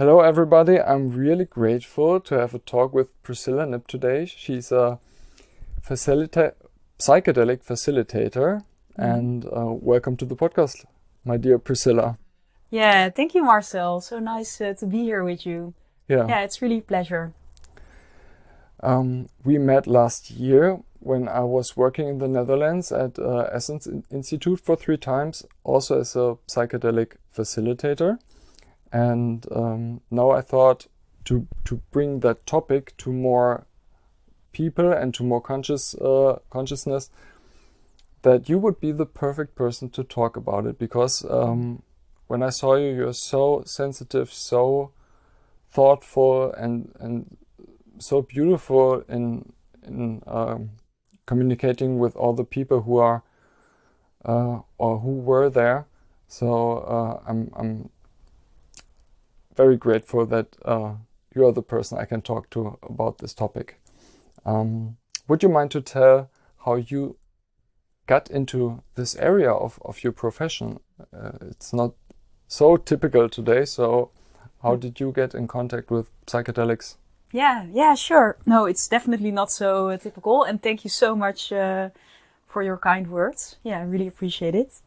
Hello everybody, I'm really grateful to have a talk with Priscilla Knip today. She's a psychedelic facilitator and welcome to the podcast, my dear Priscilla. Yeah, thank you, Marcel. So nice to be here with you. Yeah, It's really a pleasure. we met last year when I was working in the Netherlands at Essence Institute for 3 times, also as a psychedelic facilitator. And now I thought to bring that topic to more people and to more consciousness, that you would be the perfect person to talk about it, because when I saw you, you're so sensitive, so thoughtful, and so beautiful in communicating with all the people who are or who were there. So I'm very grateful that you are the person I can talk to about this topic. Would you mind to tell how you got into this area of your profession? It's not so typical today, so how did you get in contact with psychedelics? Yeah, sure. No, it's definitely not so typical. And thank you so much for your kind words. Yeah, I really appreciate it.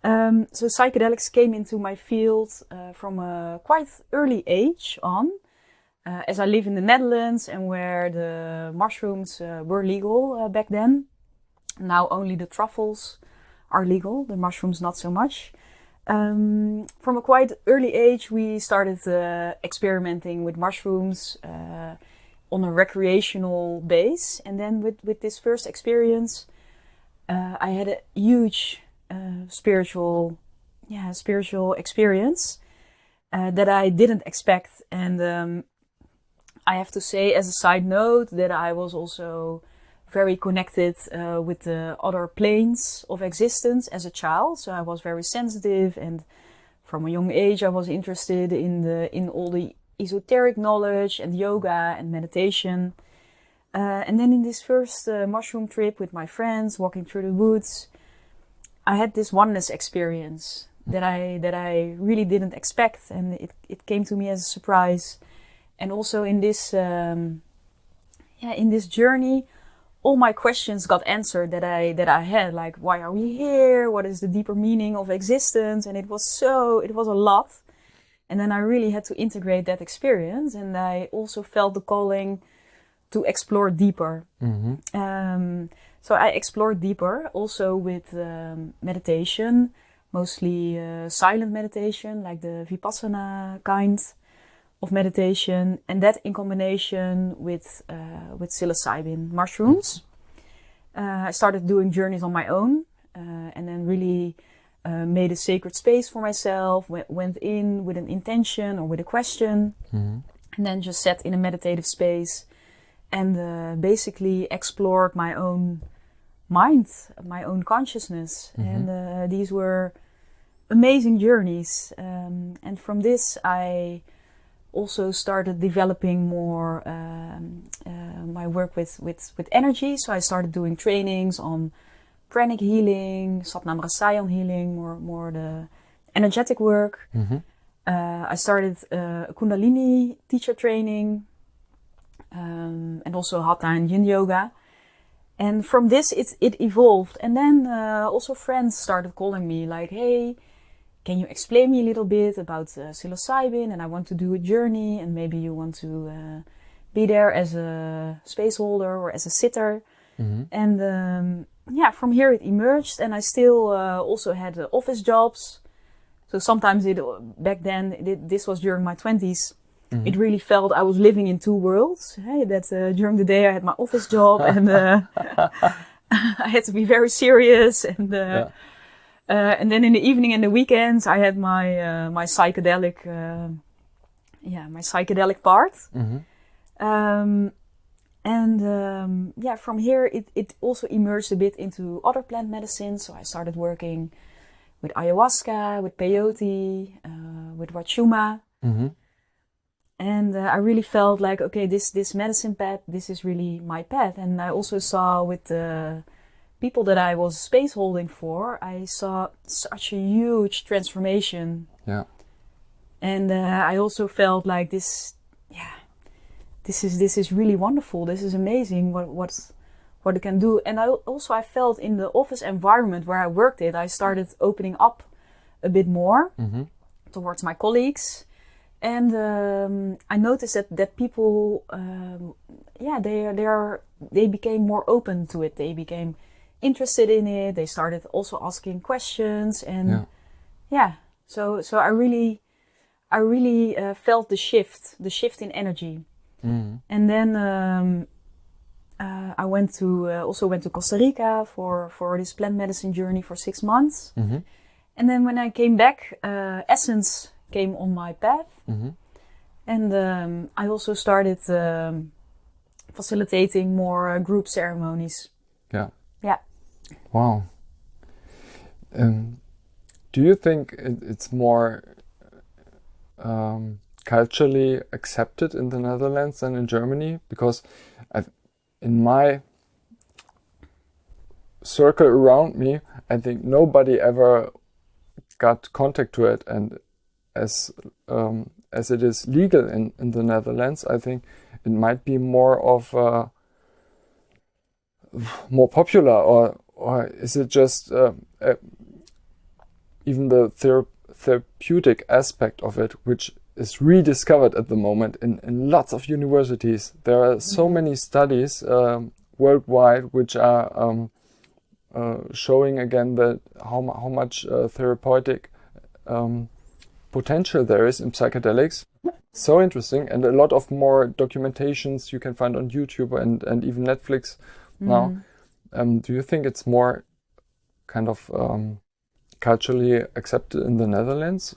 So psychedelics came into my field from a quite early age on, as I live in the Netherlands and where the mushrooms were legal back then. Now only the truffles are legal, the mushrooms not so much. From a quite early age we started experimenting with mushrooms on a recreational base. And then with this first experience I had a huge spiritual experience that I didn't expect. And I have to say, as a side note, that I was also very connected with the other planes of existence as a child. So I was very sensitive, and from a young age I was interested in all the esoteric knowledge and yoga and meditation. And then in this first mushroom trip with my friends, walking through the woods, I had this oneness experience that I really didn't expect, and it came to me as a surprise. And also in this journey, all my questions got answered that I had, like, why are we here? What is the deeper meaning of existence? And it was a lot. And then I really had to integrate that experience, and I also felt the calling to explore deeper. Mm-hmm. So I explored deeper also with meditation, mostly silent meditation, like the Vipassana kind of meditation, and that in combination with psilocybin mushrooms. I started doing journeys on my own, and then really made a sacred space for myself, went in with an intention or with a question, mm-hmm. and then just sat in a meditative space and basically explored my own mind, my own consciousness. Mm-hmm. And these were amazing journeys. And from this, I also started developing more my work with energy. So I started doing trainings on pranic healing, Satnam Rasayan healing, more the energetic work. Mm-hmm. I started a Kundalini teacher training, and also Hatha and Yin yoga. And from this, it evolved. And then also friends started calling me like, hey, can you explain me a little bit about psilocybin? And I want to do a journey, and maybe you want to be there as a space holder or as a sitter. Mm-hmm. And from here it emerged. And I still also had office jobs. So sometimes back then, this was during my 20s. Mm-hmm. It really felt I was living in two worlds. Hey, that during the day I had my office job and I had to be very serious. And and then in the evening and the weekends I had my psychedelic, my psychedelic part. Mm-hmm. From here it also emerged a bit into other plant medicine. So I started working with ayahuasca, with peyote, with wachuma. Mm-hmm. And I really felt like, okay, this medicine path, this is really my path. And I also saw with the people that I was space holding for, I saw such a huge transformation And I also felt like this is really wonderful. This is amazing what it can do. And I felt in the office environment where I worked I started opening up a bit more towards my colleagues. And I noticed that people, they became more open to it. They became interested in it. They started also asking questions, and so I really felt the shift in energy. And then I went to Costa Rica for this plant medicine journey for 6 months. And then when I came back, Essence came on my path. And I also started facilitating more group ceremonies. Yeah. Wow. Do you think it's more culturally accepted in the Netherlands than in Germany? Because in my circle around me, I think nobody ever got contact to it, and as it is legal in the Netherlands, I think it might be more of more popular, or is it just even the therapeutic aspect of it, which is rediscovered at the moment in lots of universities. There are so many studies worldwide which are showing again that how much therapeutic potential there is in psychedelics. So interesting, and a lot of more documentations you can find on YouTube and even Netflix now. Do you think it's more kind of culturally accepted in the Netherlands?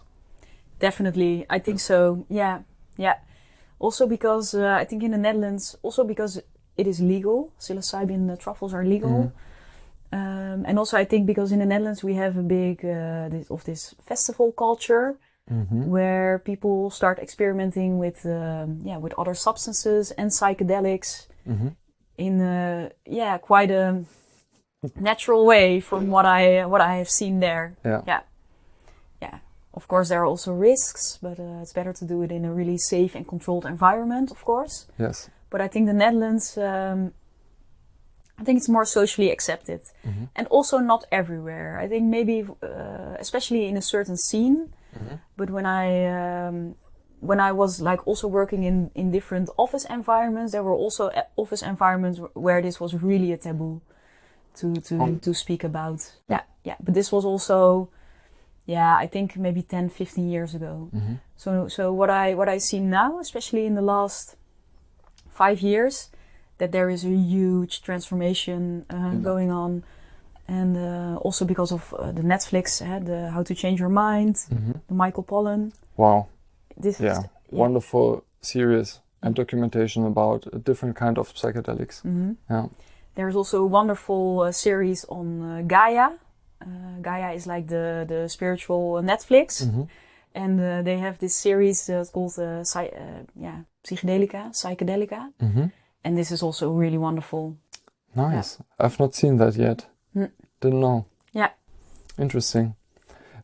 Definitely, I think so. Yeah. Also because I think in the Netherlands, also because it is legal, psilocybin truffles are legal. And also I think because in the Netherlands we have a big this festival culture where people start experimenting with other substances and psychedelics in quite a natural way from what I have seen there. Yeah. Of course, there are also risks, but it's better to do it in a really safe and controlled environment, of course. Yes. But I think the Netherlands, I think it's more socially accepted. And also not everywhere. I think maybe, especially in a certain scene. But when I was like also working in different office environments, there were also office environments where this was really a taboo to speak about. Yeah. But this was also... I think maybe 10, 15 years ago. So what I see now, especially in the last 5 years, that there is a huge transformation going on. And also because of the Netflix, the How to Change Your Mind, the Michael Pollan. Wow. Wonderful series and documentation about a different kind of psychedelics. There's also a wonderful series on Gaia. Gaia is like the spiritual Netflix, and they have this series called Psychedelica, and this is also really wonderful. Nice. I've not seen that yet. Didn't know. Yeah. Interesting.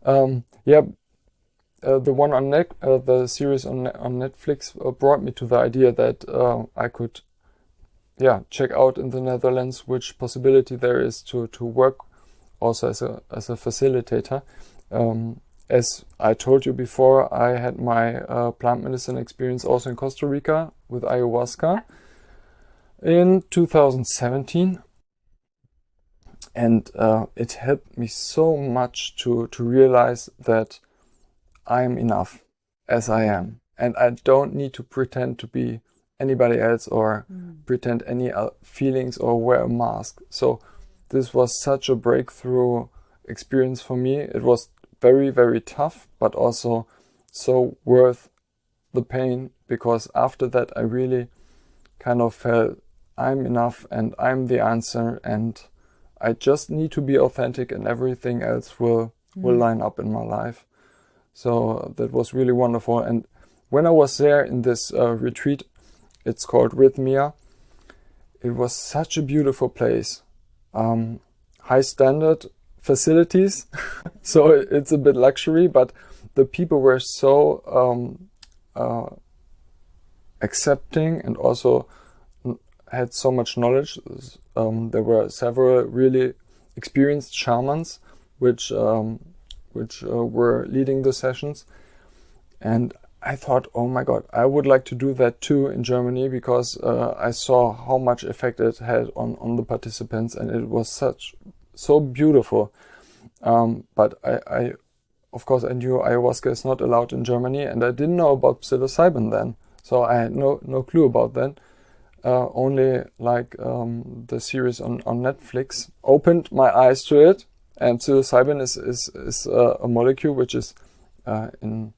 The one on the series on Netflix brought me to the idea that I could, check out in the Netherlands which possibility there is to work also as a facilitator. As I told you before, I had my plant medicine experience also in Costa Rica with ayahuasca in 2017. And it helped me so much to realize that I am enough as I am. And I don't need to pretend to be anybody else or pretend any feelings or wear a mask. So this was such a breakthrough experience for me. It was very, very tough, but also so worth the pain, because after that I really kind of felt I'm enough and I'm the answer, and I just need to be authentic and everything else will line up in my life. So that was really wonderful. And when I was there in this retreat, it's called Rhythmia, it was such a beautiful place. High standard facilities, so it's a bit luxury, but the people were so accepting and also had so much knowledge. There were several really experienced shamans which were leading the sessions, and I thought, oh my God, I would like to do that too in Germany, because I saw how much effect it had on the participants, and it was so beautiful. But I of course I knew ayahuasca is not allowed in Germany, and I didn't know about psilocybin then, so I had no clue about that. Only like the series on Netflix opened my eyes to it, and psilocybin is a molecule which is in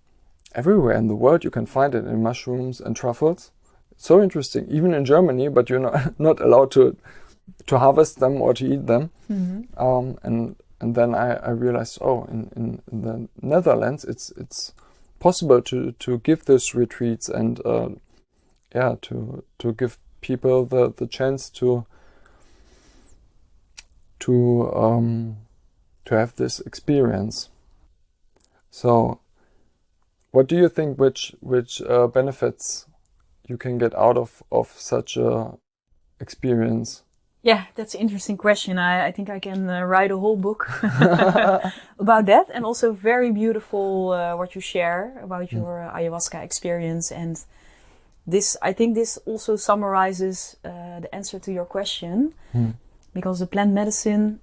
everywhere in the world. You can find it in mushrooms and truffles. It's so interesting, even in Germany, but you're not allowed to harvest them or to eat them. Mm-hmm. And then I realized, oh, in the Netherlands, it's possible to give these retreats and to give people the chance to have this experience. So, what do you think? Which benefits you can get out of such a experience? Yeah, that's an interesting question. I think I can write a whole book about that, and also very beautiful what you share about your ayahuasca experience. And I think this also summarizes the answer to your question, because the plant medicine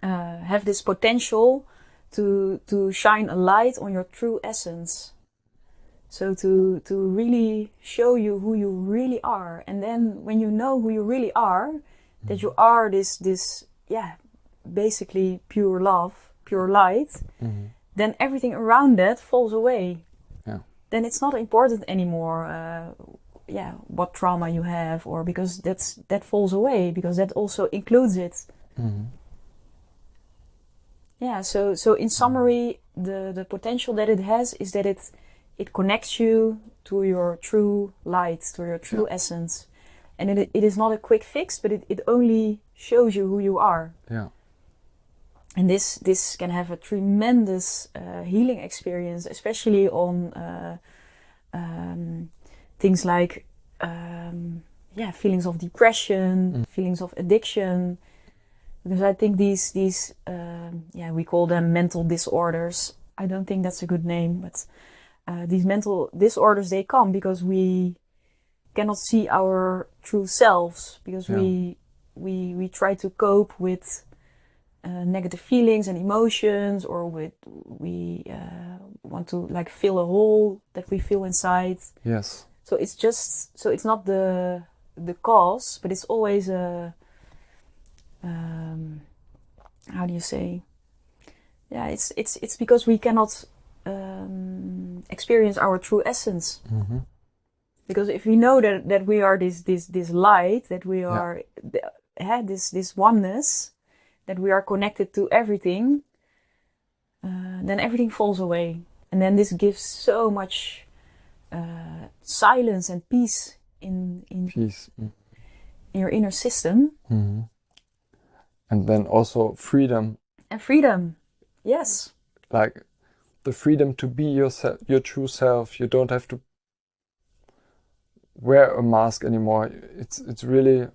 have this potential to shine a light on your true essence. So to really show you who you really are. And then when you know who you really are, that you are this basically pure love, pure light, then everything around that falls away. Yeah. Then it's not important anymore, what trauma you have, or because that falls away, because that also includes it. Mm-hmm. Yeah, so in summary, the potential that it has is that it connects you to your true light, to your true essence. And it is not a quick fix, but it only shows you who you are. Yeah. And this can have a tremendous healing experience, especially on things like feelings of depression, feelings of addiction. Because I think these we call them mental disorders. I don't think that's a good name, but these mental disorders, they come because we cannot see our true selves, because we try to cope with negative feelings and emotions, or we want to like fill a hole that we feel inside. Yes. So it's not the cause, but it's always a how do you say? Yeah, it's because we cannot experience our true essence. Mm-hmm. Because if we know that we are this light, that we are this oneness, that we are connected to everything, then everything falls away, and then this gives so much silence and peace in your inner system. Mm-hmm. And then also freedom. And freedom, yes. Like the freedom to be yourself, your true self. You don't have to wear a mask anymore. It's really,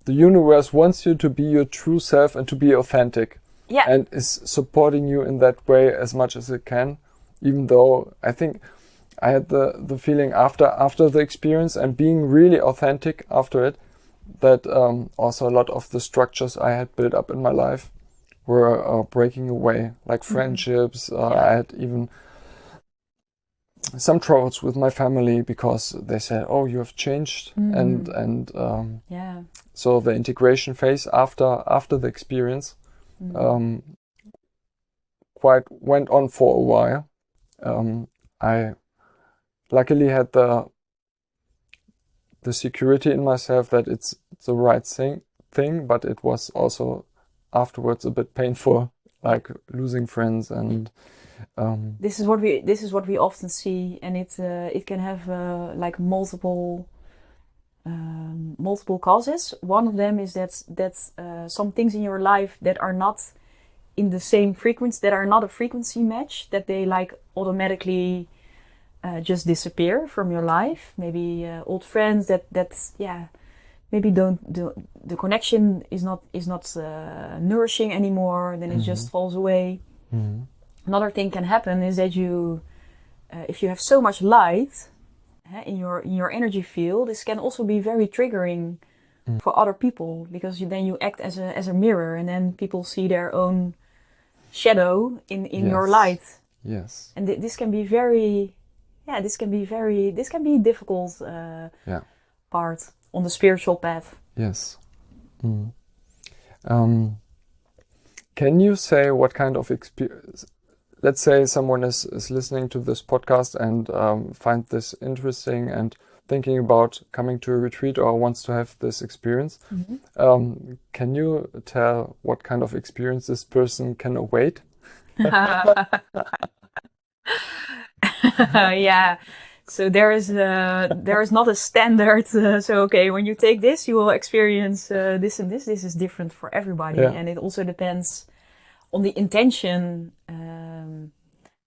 the universe wants you to be your true self and to be authentic. Yeah. And is supporting you in that way as much as it can. Even though I think I had the feeling after the experience and being really authentic after it, that also a lot of the structures I had built up in my life were breaking away, like friendships. I had even some troubles with my family because they said, "Oh, you have changed," and so the integration phase after the experience quite went on for a while. I luckily had the security in myself that it's the right thing, but it was also afterwards a bit painful, like losing friends and. This is what we often see, and it can have like multiple causes. One of them is that some things in your life that are not in the same frequency, that are not a frequency match, that they like automatically just disappear from your life. Maybe old friends that maybe the connection is not nourishing anymore. Then it just falls away. Another thing can happen is that you, if you have so much light in your energy field, this can also be very triggering for other people, because then you act as a mirror, and then people see their own shadow in your light. Yes. And this can be very, this can be difficult part on the spiritual path. Yes. Can you say what kind of experience? Let's say someone is listening to this podcast and find this interesting and thinking about coming to a retreat or wants to have this experience. Can you tell what kind of experience this person can await? Yeah. So there is not a standard. So okay, when you take this, you will experience this and this. This is different for everybody, and it also depends on the intention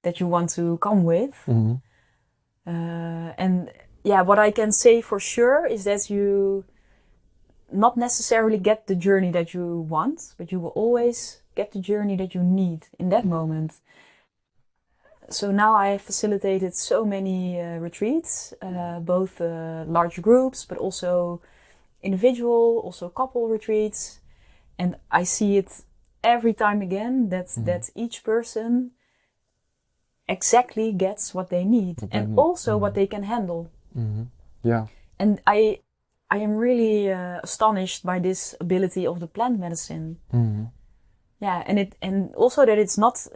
that you want to come with. And what I can say for sure is that you not necessarily get the journey that you want, but you will always get the journey that you need in that moment. So now I have facilitated so many retreats, both large groups, but also individual, also couple retreats. And I see it every time again that each person exactly gets what they need and also what they can handle. Yeah. And I am really astonished by this ability of the plant medicine. Yeah, and also that it's not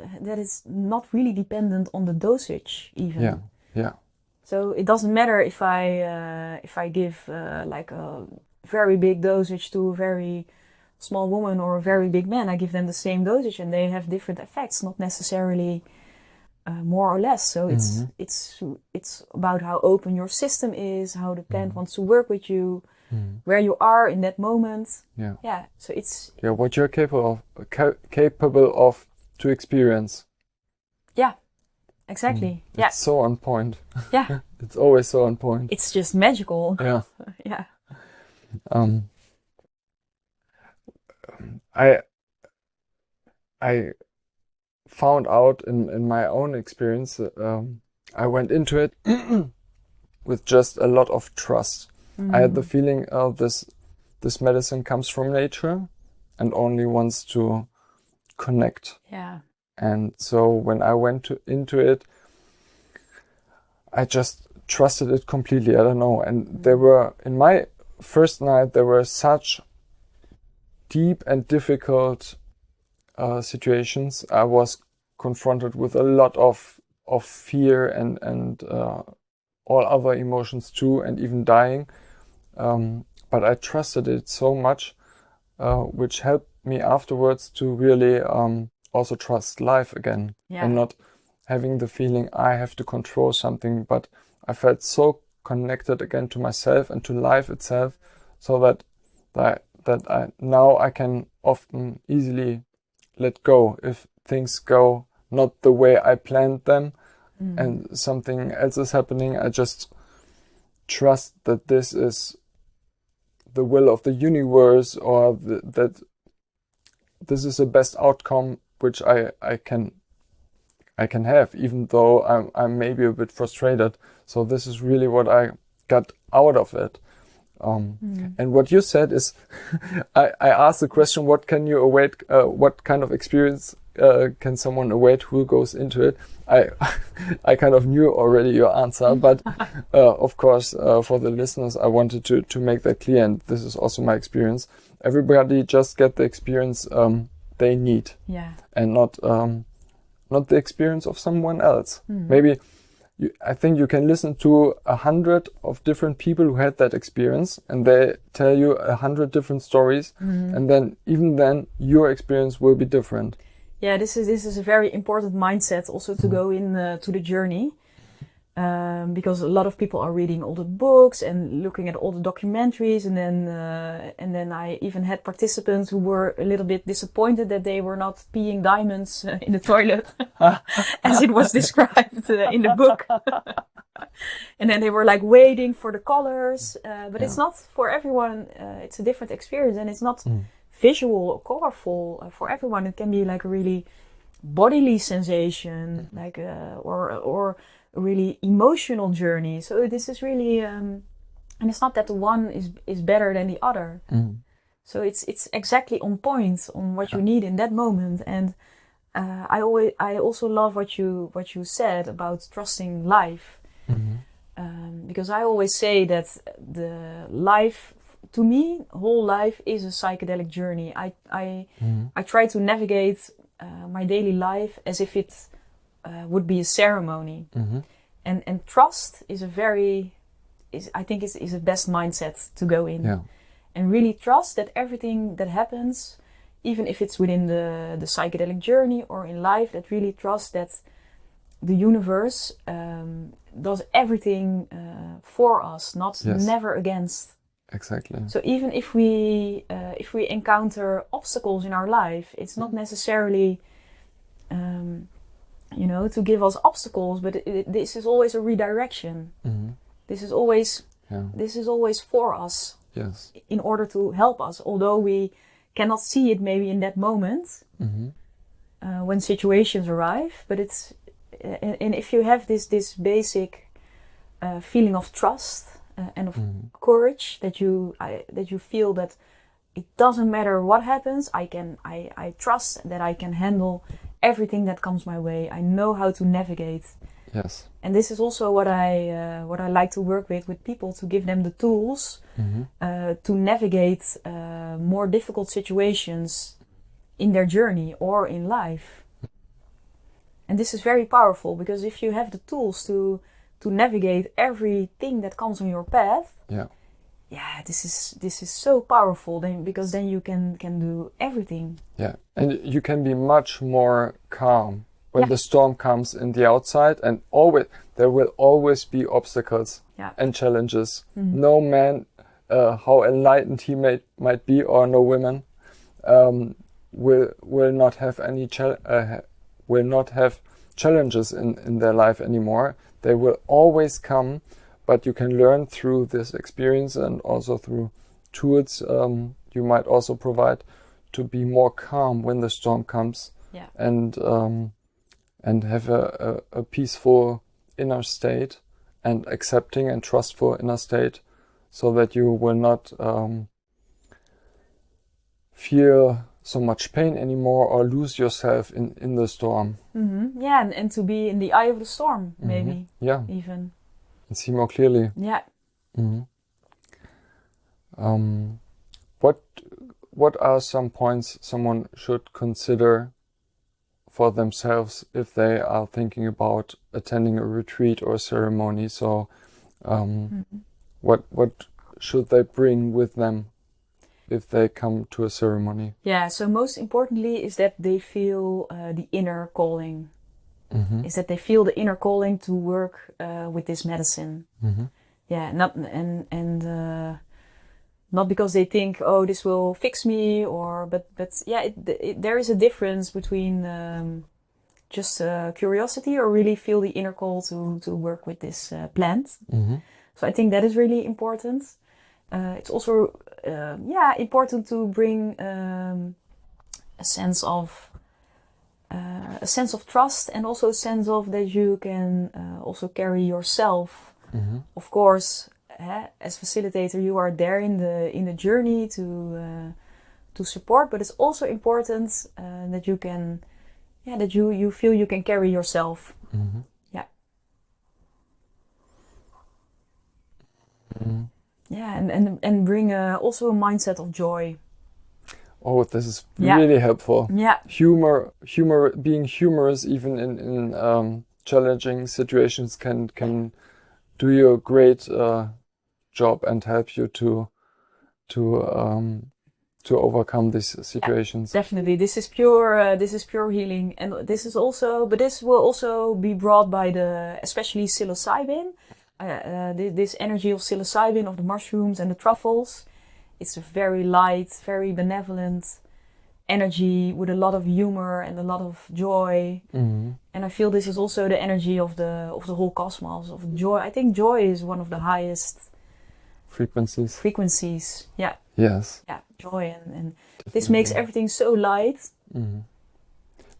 really dependent on the dosage even. Yeah. So it doesn't matter if I give like a very big dosage to a very small woman or a very big man. I give them the same dosage and they have different effects, not necessarily more or less. So it's about how open your system is, how the plant wants to work with you, where you are in that moment. Yeah. So it's what you're capable of to experience. Yeah, exactly. It's so on point. Yeah. It's always so on point. It's just magical. Yeah. Yeah. I found out in my own experience, I went into it with just a lot of trust. I had the feeling this medicine comes from nature and only wants to connect. Yeah. And so when I went into it, I just trusted it completely. I don't know. And there were, in my first night, there were such deep and difficult situations. I was confronted with a lot of fear and all other emotions too, and even dying. But I trusted it so much, which helped me afterwards to really also trust life again, and not having the feeling I have to control something. But I felt so connected again to myself and to life itself, so that now I can often easily let go if things go not the way I planned them, and something else is happening. I just trust that this is the will of the universe, or that this is the best outcome which I can have, even though I'm maybe a bit frustrated. So this is really what I got out of it. And what you said is, I asked the question, what can you await? What kind of experience can someone await who goes into it? I kind of knew already your answer, but of course, for the listeners, I wanted to make that clear, and this is also my experience. Everybody just get the experience they need, and not the experience of someone else. Maybe I think you can listen to 100 of different people who had that experience, and they tell you 100 different stories, and then even then your experience will be different. Yeah, this is a very important mindset also to go in to the journey. Because a lot of people are reading all the books and looking at all the documentaries, and then I even had participants who were a little bit disappointed that they were not peeing diamonds in the toilet, as it was described in the book. And then they were like waiting for the colors, but it's not for everyone. It's a different experience, and it's not visual or colorful for everyone. It can be like a really bodily sensation, like or a really emotional journey. So this is really, and it's not that the one is better than the other. So it's exactly on point on what you need in that moment. And I also love what you said about trusting life. Because I always say that the life, to me, whole life is a psychedelic journey. I try to navigate my daily life as if it would be a ceremony. And trust is I think is a best mindset to go in. Yeah. And really trust that everything that happens, even if it's within the psychedelic journey or in life, that really trust that the universe does everything for us, never against. Exactly. So even if we encounter obstacles in our life, it's not necessarily to give us obstacles, but this is always a redirection. This is always for us. Yes. In order to help us, although we cannot see it maybe in that moment when situations arrive, but it's and if you have this basic feeling of trust and of courage, that you feel that it doesn't matter what happens, I trust that I can handle everything that comes my way. I know how to navigate. Yes. And this is also what I like to work with people, to give them the tools to navigate more difficult situations in their journey or in life. And this is very powerful, because if you have the tools to navigate everything that comes on your path, this is so powerful. Because then you can do everything. Yeah, and you can be much more calm when the storm comes in the outside, and there will always be obstacles and challenges. No man, how enlightened he might be, or no woman, will not have any will not have challenges in their life anymore. They will always come, but you can learn through this experience, and also through tools you might also provide, to be more calm when the storm comes, and have a peaceful inner state, and accepting and trustful inner state, so that you will not feel so much pain anymore, or lose yourself in the storm. Yeah, and to be in the eye of the storm, maybe. Yeah. Even. And see more clearly. Yeah. What are some points someone should consider for themselves if they are thinking about attending a retreat or a ceremony? So, what should they bring with them if they come to a ceremony? Yeah, so most importantly is that they feel the inner calling. Is that they feel the inner calling to work with this medicine. Yeah, not because they think, oh, this will fix me, but there is a difference between just curiosity, or really feel the inner call to work with this plant. So I think that is really important. It's also important to bring a sense of trust, and also a sense of that you can also carry yourself. Of course, as facilitator, you are there in the journey to support, but it's also important that you can, that you feel you can carry yourself. And bring also a mindset of joy. Oh, this is really helpful. Yeah. Humor, being humorous even in challenging situations can do you a great job, and help you to to overcome these situations. Yeah, definitely, this is pure healing, and this will also be brought by especially psilocybin, this energy of psilocybin, of the mushrooms and the truffles. It's a very light, very benevolent energy with a lot of humor and a lot of joy. Mm-hmm. And I feel this is also the energy of the whole cosmos, of joy. I think joy is one of the highest frequencies. Yeah. Yes. Yeah, joy, and this makes everything so light. Mm-hmm.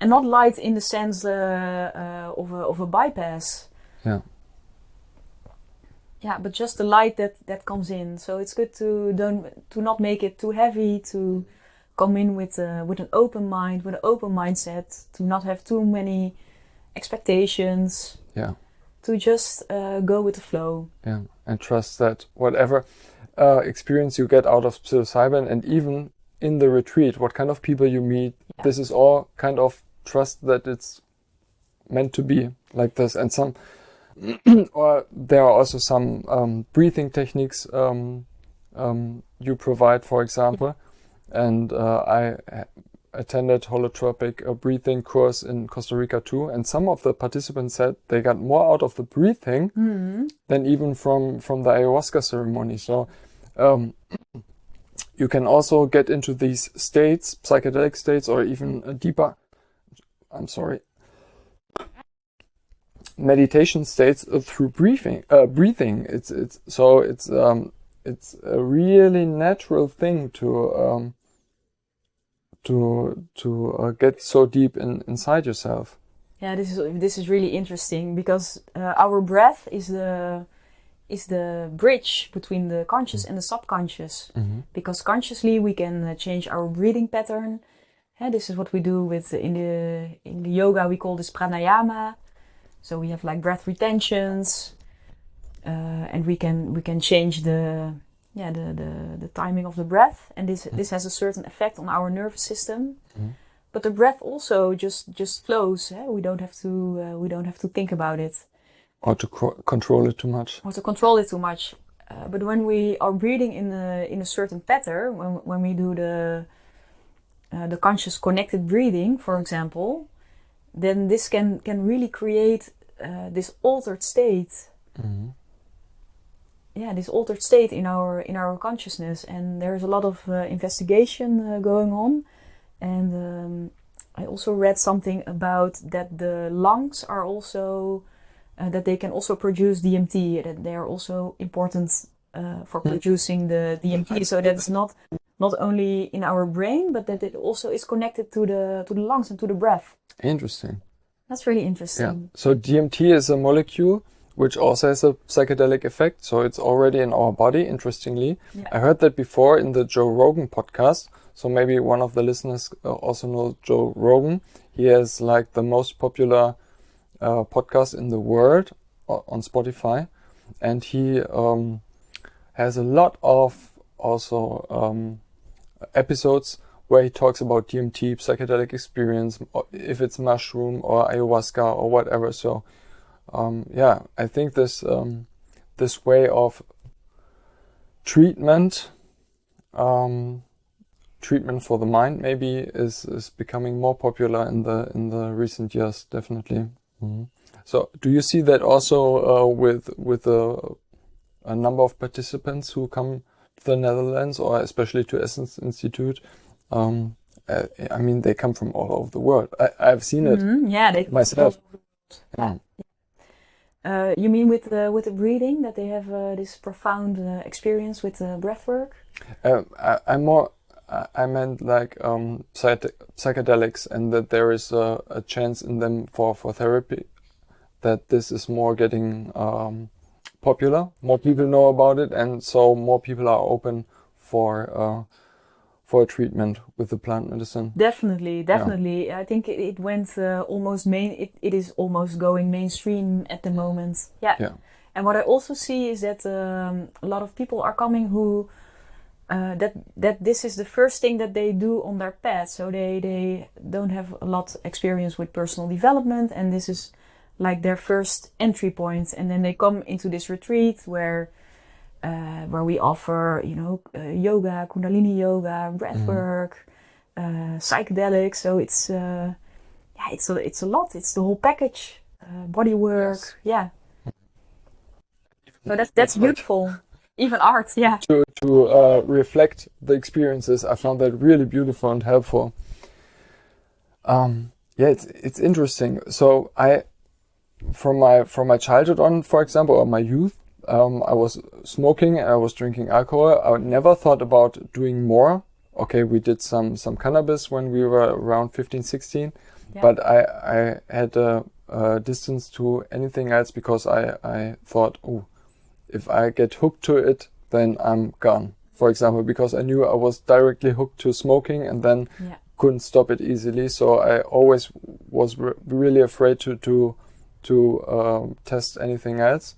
And not light in the sense of a bypass. Yeah. Yeah, but just the light that comes in. So it's good to not make it too heavy, to come in with an open mind, with an open mindset, to not have too many expectations. Yeah. To just go with the flow. Yeah, and trust that whatever experience you get out of psilocybin, and even in the retreat, what kind of people you meet, this is all kind of trust that it's meant to be like this. And some, or there are also some breathing techniques you provide, for example. And I attended holotropic breathing course in Costa Rica too, and some of the participants said they got more out of the breathing than even from the ayahuasca ceremony. So you can also get into these states, psychedelic states, or even deeper, meditation states through breathing. It's a really natural thing to get so deep inside yourself. Yeah, this is really interesting, because our breath is the bridge between the conscious and the subconscious. Mm-hmm. Because consciously we can change our breathing pattern. This is what we do in the yoga. We call this pranayama. So we have like breath retentions, and we can change the timing of the breath, and this has a certain effect on our nervous system. Mm-hmm. But the breath also just flows. We don't have to think about it, or to control it too much. But when we are breathing in a certain pattern, when we do the conscious connected breathing, for example, then this can really create this altered state. Mm-hmm. Yeah, this altered state in our consciousness, and there's a lot of investigation going on. And I also read something about that the lungs are also that they can also produce DMT. That they are also important for producing the DMT. So that's not only in our brain, but that it also is connected to the lungs and to the breath. Interesting. That's really interesting. Yeah. So DMT is a molecule which also has a psychedelic effect. So it's already in our body, interestingly. Yeah. I heard that before in the Joe Rogan podcast. So maybe one of the listeners also knows Joe Rogan. He has like the most popular podcast in the world on Spotify. And he has a lot of also episodes where he talks about DMT, psychedelic experience, or if it's mushroom or ayahuasca or whatever. So I think this way of treatment for the mind maybe is becoming more popular in the recent years, definitely. Mm-hmm. So do you see that also with a number of participants who come to the Netherlands, or especially to Essence Institute? I mean, they come from all over the world. I've seen it they myself. Yeah. You mean with the breathing, that they have this profound experience with breath work? I meant like psychedelics, and that there is a chance in them for therapy, that this is more getting popular. More people know about it, and so more people are open for a treatment with the plant medicine. Definitely. Yeah. I think it went almost it is almost going mainstream at the moment. Yeah. And what I also see is that a lot of people are coming who that this is the first thing that they do on their path. So they don't have a lot experience with personal development, and this is like their first entry point. And then they come into this retreat where where we offer, yoga, Kundalini yoga, breathwork, psychedelics. So it's a lot. It's the whole package, body work. Yes. Yeah. So that's beautiful. Even art, yeah. To reflect the experiences, I found that really beautiful and helpful. It's interesting. So from my childhood on, for example, or my youth, I was smoking and I was drinking alcohol. I never thought about doing more. Okay, we did some cannabis when we were around 15, 16, but I had a distance to anything else because I thought, if I get hooked to it, then I'm gone. For example, because I knew I was directly hooked to smoking and then couldn't stop it easily. So I always was really afraid to test anything else.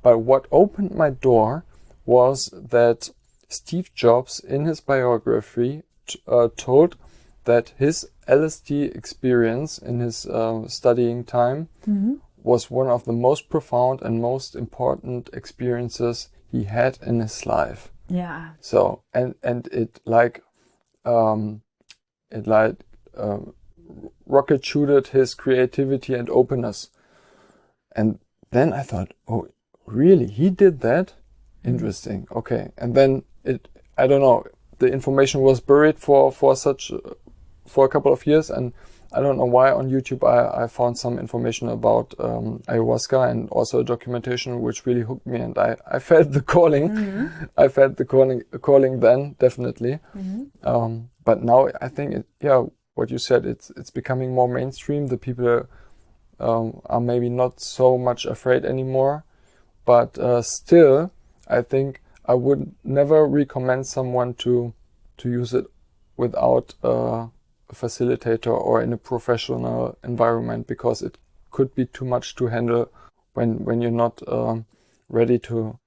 But what opened my door was that Steve Jobs, in his biography, told that his LSD experience in his studying time was one of the most profound and most important experiences he had in his life. Yeah. So and it rocket shooted his creativity and openness. And then I thought, oh, really? He did that? Interesting. Okay. And then I don't know, the information was buried for a couple of years, and I don't know why on YouTube I found some information about ayahuasca and also a documentation which really hooked me, and I felt the calling. I felt the calling then, definitely. But now I think what you said, it's becoming more mainstream. The people are maybe not so much afraid anymore, but still I think I would never recommend someone to use it without a facilitator or in a professional environment, because it could be too much to handle when you're not ready to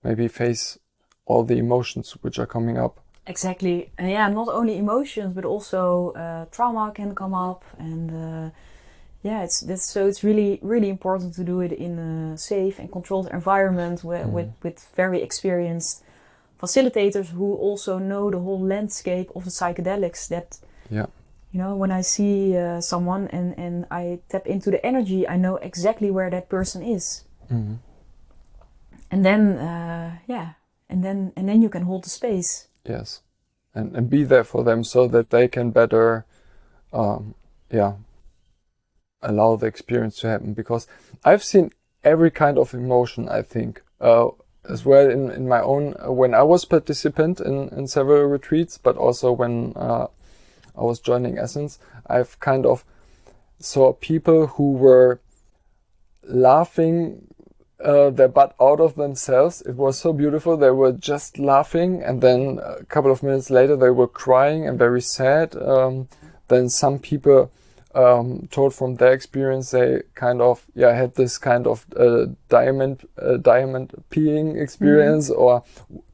maybe face all the emotions which are coming up. Exactly. Not only emotions, but also trauma can come up, and it's really, really important to do it in a safe and controlled environment with very experienced facilitators who also know the whole landscape of the psychedelics. That when I see someone and I tap into the energy, I know exactly where that person is. And then and then you can hold the space. Yes, and be there for them so that they can better allow the experience to happen. Because I've seen every kind of emotion, I think, as well in my own, when I was participant in several retreats, but also when I was joining Essence, I've kind of saw people who were laughing their butt out of themselves. It was so beautiful. They were just laughing, and then a couple of minutes later they were crying and very sad. Then some people told from their experience they kind of had this kind of diamond peeing experience, or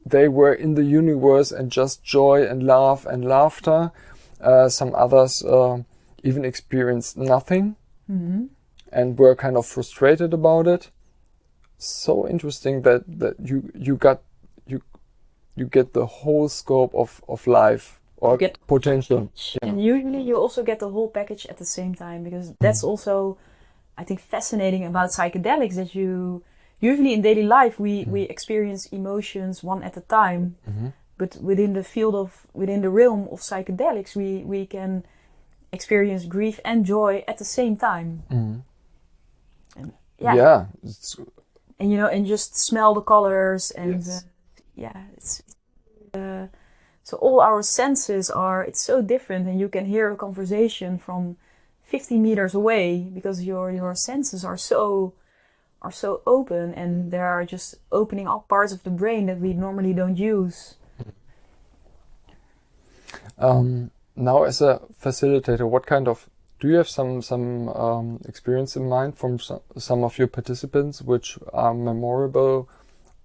they were in the universe and just joy and love and laughter. Some others even experienced nothing and were kind of frustrated about it. So interesting that you get the whole scope of life or get potential. And usually you also get the whole package at the same time, because that's also, I think, fascinating about psychedelics, that you usually in daily life we experience emotions one at a time. But within the realm of psychedelics, we can experience grief and joy at the same time. And, and just smell the colors, and so all our senses it's so different, and you can hear a conversation from 50 meters away because your senses are so open, and they are just opening up parts of the brain that we normally don't use. Now, as a facilitator, what kind of, do you have some experience in mind from some of your participants which are memorable?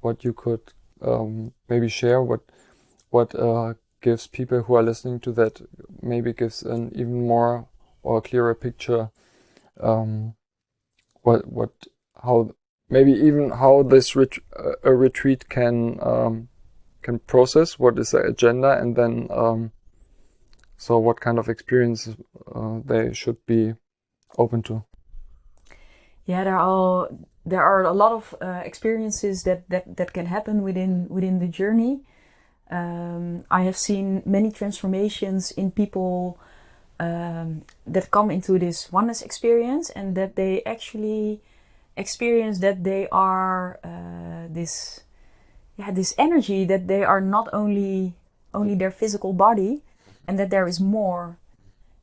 What you could maybe share? What gives people who are listening to that, maybe gives an even more or clearer picture how maybe even how this a retreat can process what is the agenda, and then so what kind of experiences they should be open to. Yeah, there are a lot of experiences that can happen within the journey. I have seen many transformations in people that come into this oneness experience, and that they actually experience that they are this energy, that they are not only their physical body, and that there is more,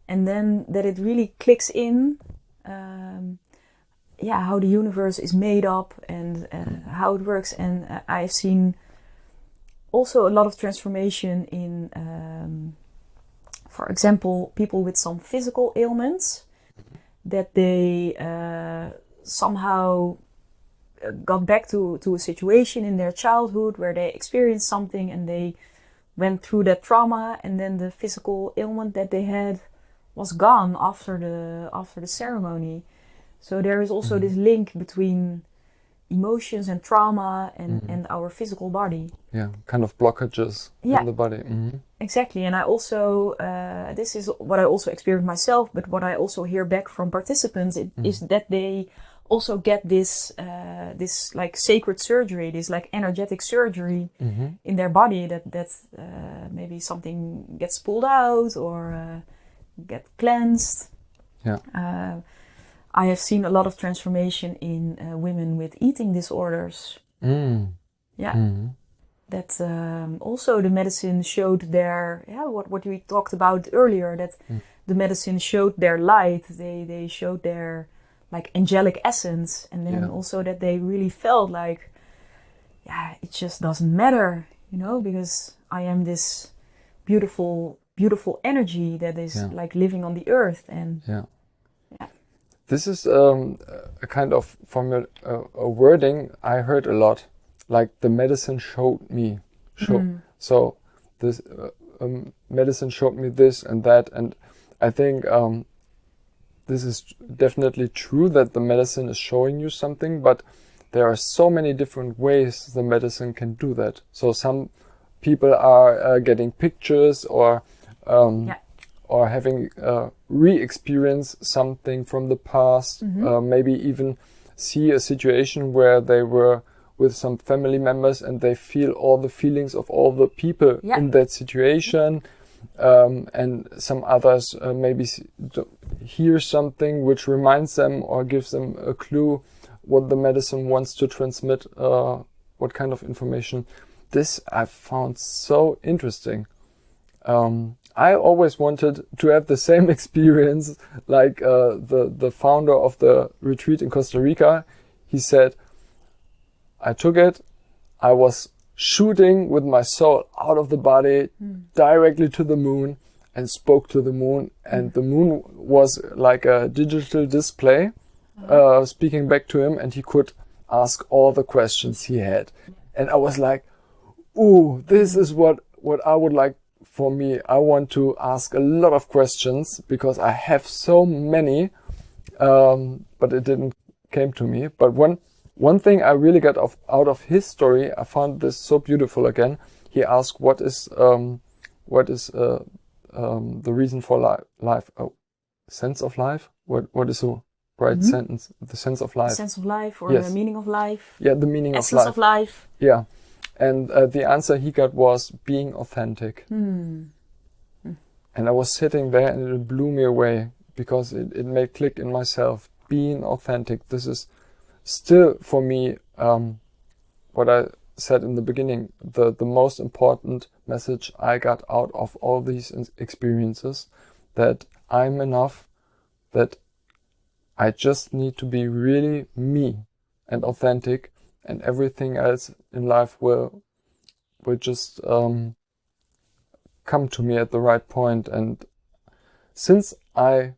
and then that it really clicks in how the universe is made up, and how it works. And I've seen also a lot of transformation in for example, people with some physical ailments, that they somehow got back to a situation in their childhood where they experienced something and they went through that trauma, and then the physical ailment that they had was gone after the ceremony. So there is also this link between emotions and trauma and our physical body. Yeah, kind of blockages in the body. Mm-hmm. Exactly. And I also, this is what I also experienced myself, but what I also hear back from participants is that they also get this like sacred surgery, this like energetic surgery in their body, that maybe something gets pulled out or get cleansed. Yeah. I have seen a lot of transformation in women with eating disorders. That also the medicine showed their, what we talked about earlier, that the medicine showed their light, they showed their like angelic essence, and then also that they really felt like, it just doesn't matter, because I am this beautiful energy that is like living on the earth. And this is a kind of a wording I heard a lot, like the medicine showed me. So this medicine showed me this and that, and I think this is definitely true that the medicine is showing you something, but there are so many different ways the medicine can do that. So some people are getting pictures or having re-experience something from the past, maybe even see a situation where they were with some family members and they feel all the feelings of all the people in that situation. And some others maybe hear something which reminds them or gives them a clue what the medicine wants to transmit, what kind of information. This I found so interesting. I always wanted to have the same experience like the founder of the retreat in Costa Rica. He said, I took it, I was shooting with my soul out of the body directly to the moon and spoke to the moon, and the moon was like a digital display speaking back to him, and he could ask all the questions he had. And I was like, ooh, this is what I would like for me. I want to ask a lot of questions because I have so many, but it didn't came to me. But one thing I really got out of his story, I found this so beautiful again. He asked, what is the reason for life? Oh, sense of life? What is the right sentence? The sense of life. The sense of life, or the meaning of life. Yeah, the meaning Essence of life. Essence of life. Yeah. And the answer he got was being authentic. And I was sitting there and it blew me away because it made click in myself. Being authentic. This is still for me, what I said in the beginning, the most important message I got out of all these experiences, that I'm enough, that I just need to be really me and authentic, and everything else in life will just come to me at the right point. And since I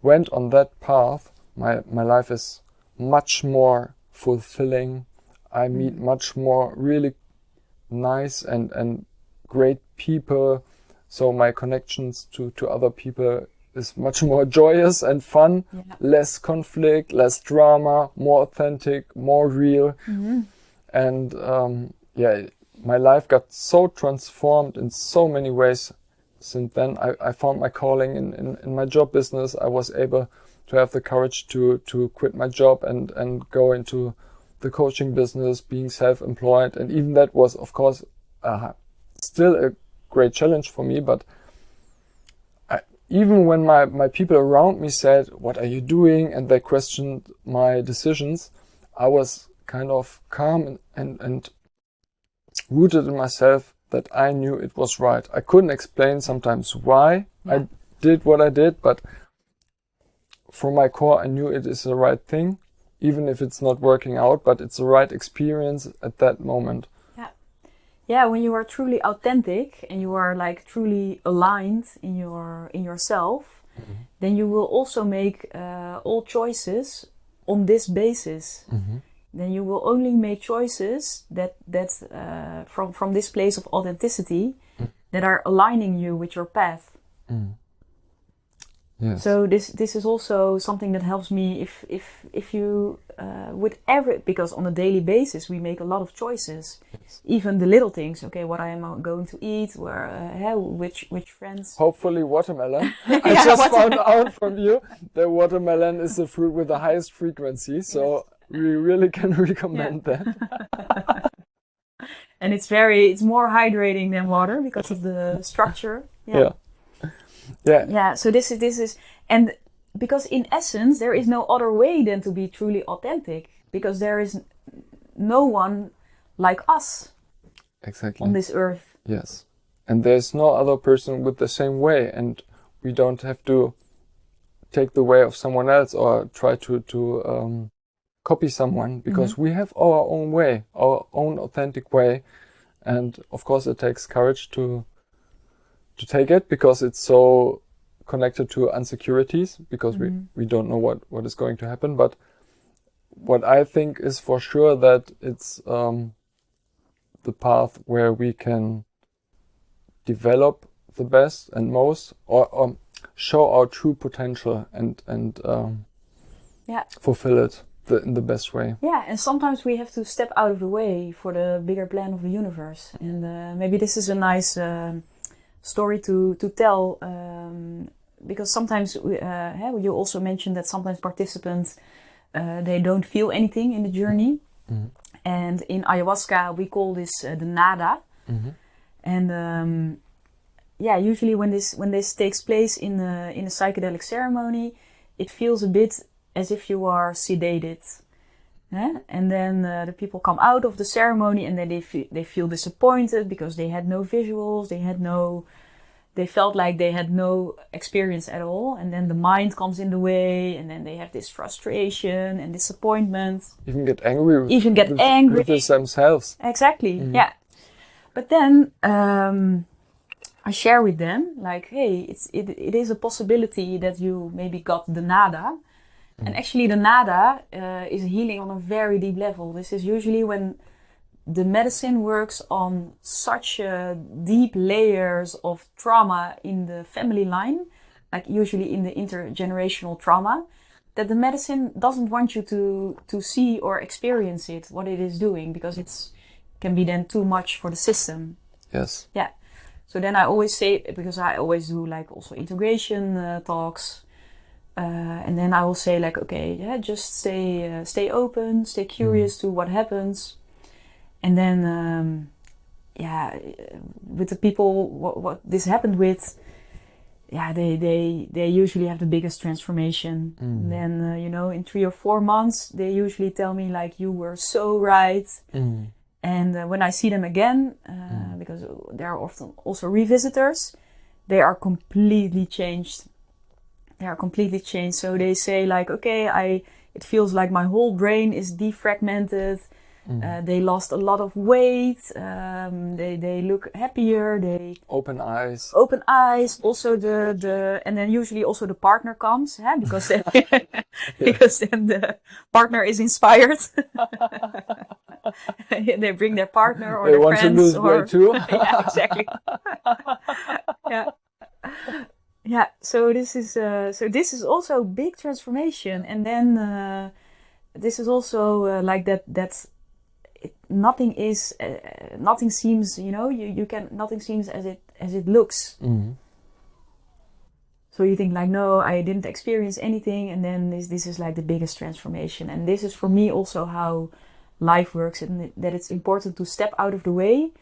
went on that path, my life is much more fulfilling. I meet much more really nice and great people. So my connections to other people is much more joyous and fun, less conflict, less drama, more authentic, more real. And my life got so transformed in so many ways since then. I found my calling in my job business. I was able to have the courage to quit my job and go into the coaching business, being self-employed. And even that was, of course, still a great challenge for me. But even when my people around me said, "What are you doing?" and they questioned my decisions, I was kind of calm and rooted in myself that I knew it was right. I couldn't explain sometimes why I did what I did, but from my core, I knew it is the right thing, even if it's not working out, but it's the right experience at that moment. Yeah, when you are truly authentic and you are like truly aligned in yourself, then you will also make all choices on this basis. Then you will only make choices that from this place of authenticity that are aligning you with your path. Yes. So this is also something that helps me if you because on a daily basis we make a lot of choices, even the little things. Okay, what I am going to eat, which friends. Hopefully watermelon. I just found out from you that watermelon is the fruit with the highest frequency. So we really can recommend that. And it's more hydrating than water because of the structure. So this is and because in essence there is no other way than to be truly authentic, because there is no one like us on this earth. Yes, and there's no other person with the same way, and we don't have to take the way of someone else or try to copy someone, because we have our own way, our own authentic way. And of course it takes courage to take it, because it's so connected to insecurities, because we don't know what is going to happen. But what I think is for sure that it's the path where we can develop the best and most, or show our true potential and fulfill it in the best way. Yeah, and sometimes we have to step out of the way for the bigger plan of the universe. And maybe this is a nice story to tell, because sometimes you also mentioned that sometimes participants they don't feel anything in the journey. And in ayahuasca we call this the nada. And usually when this takes place in a psychedelic ceremony, it feels a bit as if you are sedated. And then the people come out of the ceremony and then they feel disappointed because they had no visuals, they felt like they had no experience at all. And then the mind comes in the way, and then they have this frustration and disappointment. Even get angry. With themselves. Exactly, yeah. But then I share with them, like, hey, it is a possibility that you maybe got the nada. And actually the nada is healing on a very deep level. This is usually when the medicine works on such deep layers of trauma in the family line, like usually in the intergenerational trauma, that the medicine doesn't want you to see or experience it, what it is doing, because it can be then too much for the system. Yes. Yeah. So then I always say, because I always do like also integration talks, and then I will say like, okay, just stay open, stay curious to what happens. And then, with the people what this happened with, they usually have the biggest transformation. And then, in 3 or 4 months, they usually tell me like, you were so right. And when I see them again, because they are often also revisitors, they are completely changed. So they say like, okay, it feels like my whole brain is defragmented. They lost a lot of weight. They look happier. They open eyes. Also and then usually also the partner comes, because because then the partner is inspired. They bring their partner or they their want friends. To lose weight too. Yeah, exactly. Yeah. Yeah, so this is also a big transformation, and then this is also like that nothing seems, nothing seems as it looks. Mm. So you think like, no, I didn't experience anything, and then this is like the biggest transformation. And this is for me also how life works, and that it's important to step out of the way,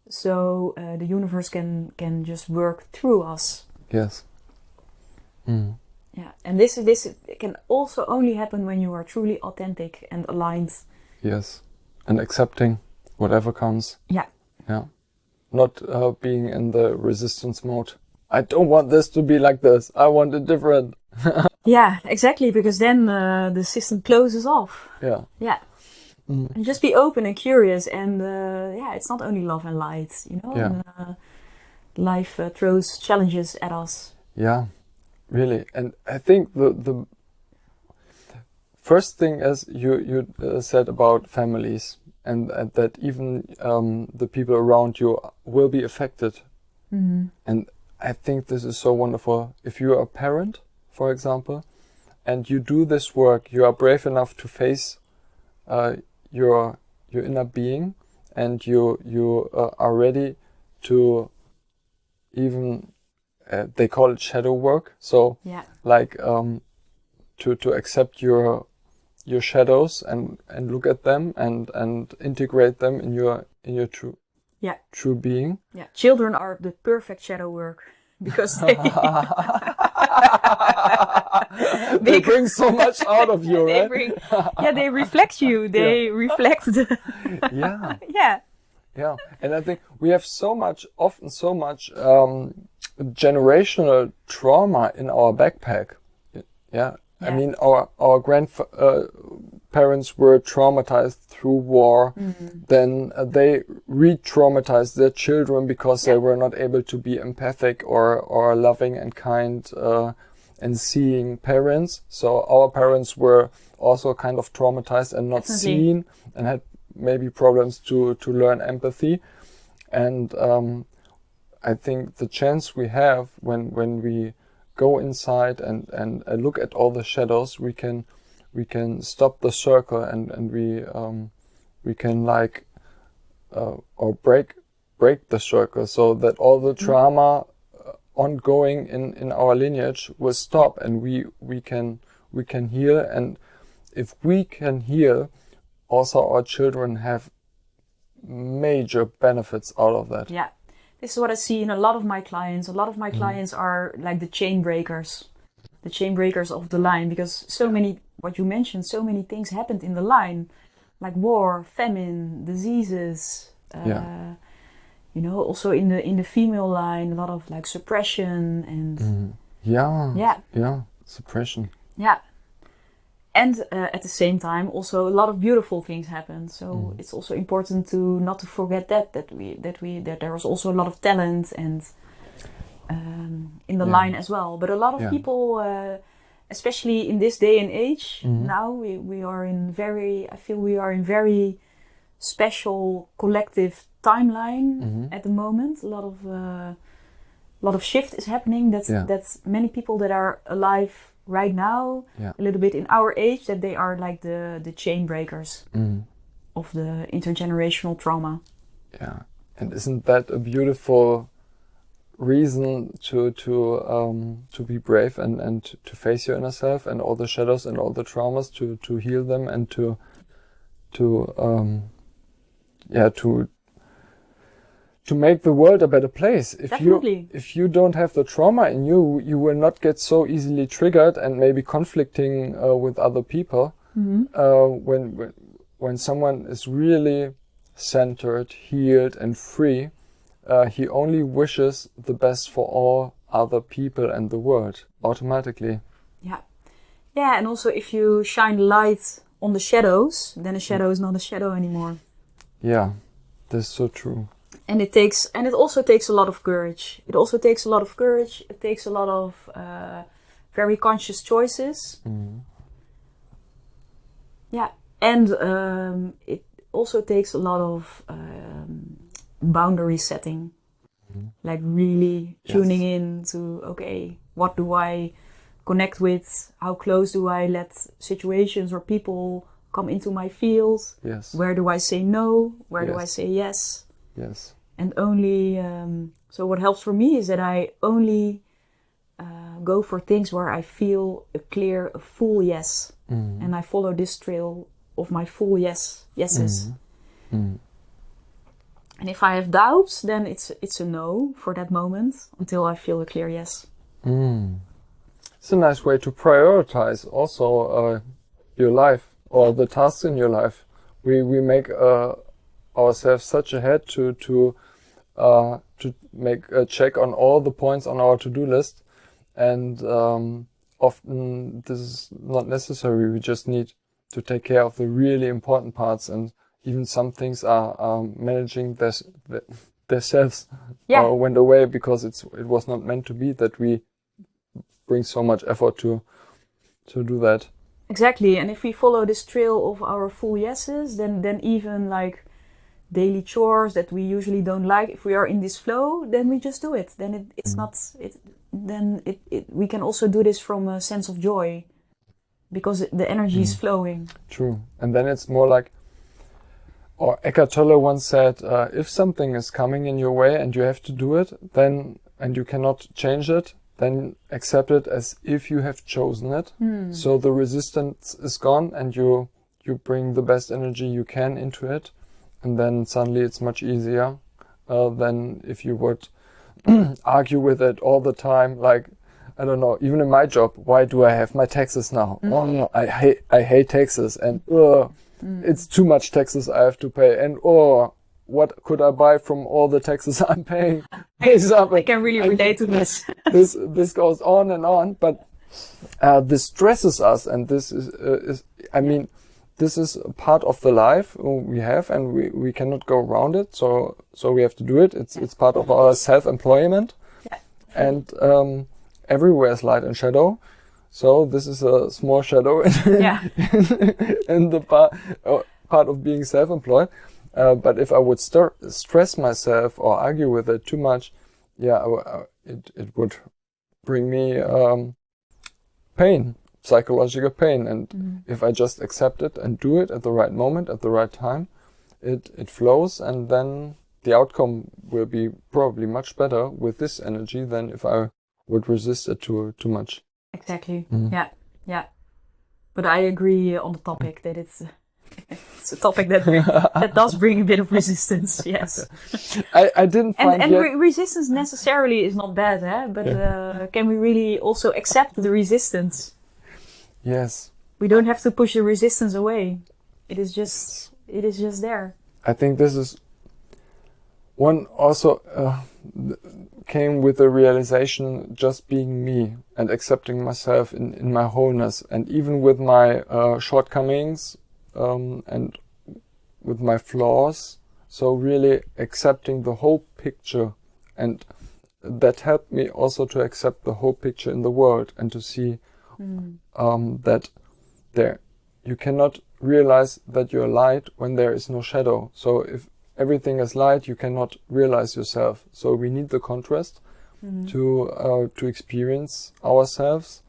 so the universe can just work through us. Yes. Mm. Yeah, and this can also only happen when you are truly authentic and aligned. Yes, and accepting whatever comes. Yeah. Yeah. Not being in the resistance mode. I don't want this to be like this. I want it different. Yeah, exactly, because then the system closes off. Yeah. Yeah. And just be open and curious, and it's not only love and light, Yeah. and, life throws challenges at us. Yeah, really. And I think the first thing, as you said about families, and that even the people around you will be affected. And I think this is so wonderful. If you are a parent, for example, and you do this work, you are brave enough to face your inner being, and you are ready to even they call it shadow work. So like to accept your shadows and look at them and integrate them in your true being. Yeah, children are the perfect shadow work because they they bring so much out of you, right? They reflect you. They reflect the Yeah, and I think we have often so much generational trauma in our backpack. Yeah. I mean, our grandparents were traumatized through war. Then they re-traumatized their children because they were not able to be empathic or loving and kind and seeing parents. So our parents were also kind of traumatized and not seen, and had maybe problems to learn empathy. And I think the chance we have when we go inside and look at all the shadows, we can stop the circle and we can like or break the circle, so that all the trauma ongoing in our lineage will stop, and we can heal. And if we can heal, also our children have major benefits out of that. Yeah. This is what I see in a lot of my clients. A lot of my clients are like the chain breakers of the line, because so many, what you mentioned, so many things happened in the line, like war, famine, diseases. Also in the female line, a lot of like suppression and suppression. Yeah. And at the same time, also a lot of beautiful things happen. So it's also important to not to forget that there was also a lot of talent and in the line as well. But a lot of people, especially in this day and age, now we are in very special collective timeline at the moment. A lot of shift is happening. That's many people that are alive right now, a little bit in our age, that they are like the chain breakers of the intergenerational trauma. Yeah, and isn't that a beautiful reason to be brave and to face your inner self and all the shadows and all the traumas, to heal them and to make the world a better place. If you don't have the trauma in you, you will not get so easily triggered and maybe conflicting with other people. When someone is really centered, healed, and free, he only wishes the best for all other people and the world automatically. Yeah, and also if you shine light on the shadows, then a shadow is not a shadow anymore. Yeah, that's so true. And it also takes a lot of courage. It takes a lot of very conscious choices. Yeah, and it also takes a lot of boundary setting. Like really tuning in to, okay, what do I connect with? How close do I let situations or people come into my field? Yes. Where do I say no? Where do I Yes. say yes? Yes. And only, so what helps for me is that I only go for things where I feel a full yes. And I follow this trail of my full yeses. And if I have doubts, then it's a no for that moment until I feel a clear yes. It's a nice way to prioritize also your life or the tasks in your life. We make ourselves such a head to make a check on all the points on our to-do list, and often this is not necessary. We just need to take care of the really important parts, and even some things are managing themselves went away because it was not meant to be that we bring so much effort to do that. Exactly, and if we follow this trail of our full yeses, then even like daily chores that we usually don't like, if we are in this flow, then we just do it. Then it's not it. Then we can also do this from a sense of joy, because the energy is flowing. True, and then it's more like, or Eckhart Tolle once said, if something is coming in your way and you have to do it, then and you cannot change it, then accept it as if you have chosen it. So the resistance is gone, and you bring the best energy you can into it, and then suddenly it's much easier than if you would argue with it all the time. Like, I don't know, even in my job, why do I have my taxes now? Oh no, I hate taxes, and it's too much taxes I have to pay, and what could I buy from all the taxes I'm paying? I can really relate to this. This goes on, but this stresses us, and this is I mean, this is a part of the life we have, and we cannot go around it. So we have to do it. It's part of our self-employment, and everywhere is light and shadow. So this is a small shadow in the part of being self-employed. But if I would stress myself or argue with it too much, it would bring me pain, psychological pain. And if I just accept it and do it at the right moment, at the right time, it flows, and then the outcome will be probably much better with this energy than if I would resist it too much. Exactly. Yeah. But I agree on the topic that it's a topic that does bring a bit of resistance. Yes. I didn't find resistance necessarily is not bad, but can we really also accept the resistance? Yes. We don't have to push the resistance away. It is just there. I think this is one also came with the realization just being me and accepting myself in my wholeness, and even with my shortcomings and with my flaws. So really accepting the whole picture, and that helped me also to accept the whole picture in the world, and to see that you cannot realize that you're light when there is no shadow. So if everything is light, you cannot realize yourself. So we need the contrast to experience ourselves,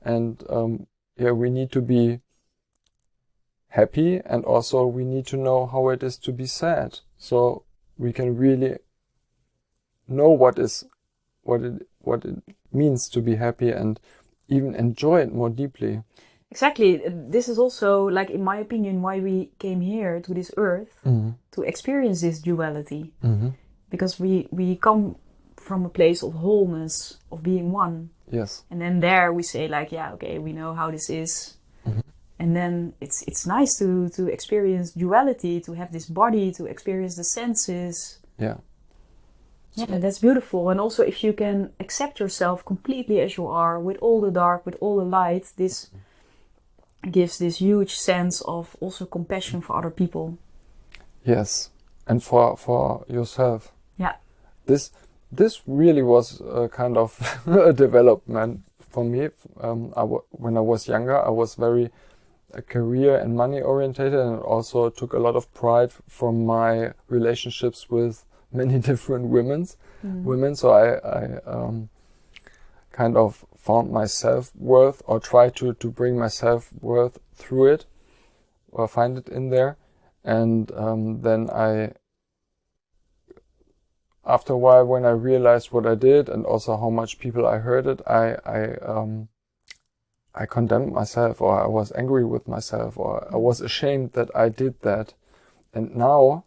and we need to be happy, and also we need to know how it is to be sad, so we can really know what it means to be happy, and even enjoy it more deeply. Exactly. This is also, like, in my opinion, why we came here to this earth, to experience this duality. Because we come from a place of wholeness, of being one. Yes. And then there we say, like, we know how this is. And then it's nice to experience duality, to have this body, to experience the senses. Yeah. Yeah, that's beautiful. And also, if you can accept yourself completely as you are, with all the dark, with all the light, this gives this huge sense of also compassion for other people. Yes, and for yourself. Yeah. This really was a kind of a development for me. When I was younger, I was very career and money orientated, and also took a lot of pride from my relationships with many different women. women. So I kind of found my self-worth, or try to bring my self-worth through it, or find it in there. And then after a while, when I realized what I did and also how much people I heard it, I condemned myself, or I was angry with myself, or I was ashamed that I did that. And now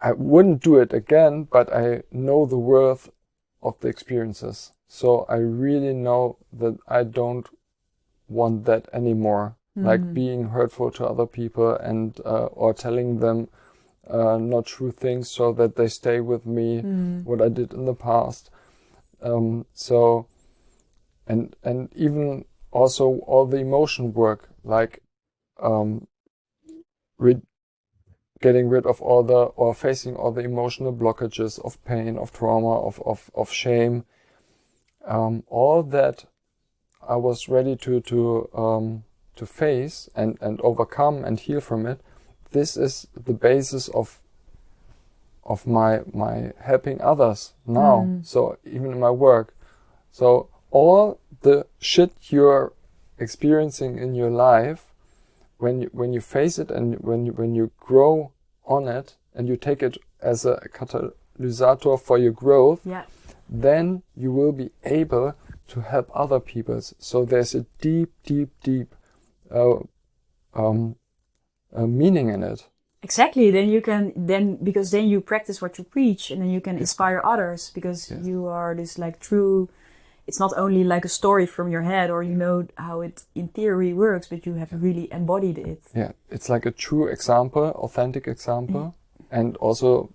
I wouldn't do it again, but I know the worth of the experiences. So I really know that I don't want that anymore. Like being hurtful to other people and or telling them not true things so that they stay with me, what I did in the past. So and even also all the emotion work, like getting rid of or facing all the emotional blockages of pain, of trauma, of shame, all that I was ready to face and overcome and heal from it. This is the basis of my helping others now. So even in my work. So all the shit you're experiencing in your life, when you face it and when you grow on it and you take it as a catalyst for your growth, then you will be able to help other people. So there's a deep meaning in it. Exactly. Because then you practice what you preach, and then you can inspire others, because you are this like true. It's not only like a story from your head, or you know how it in theory works, but you have really embodied it. Yeah, it's like a true example, authentic example, and also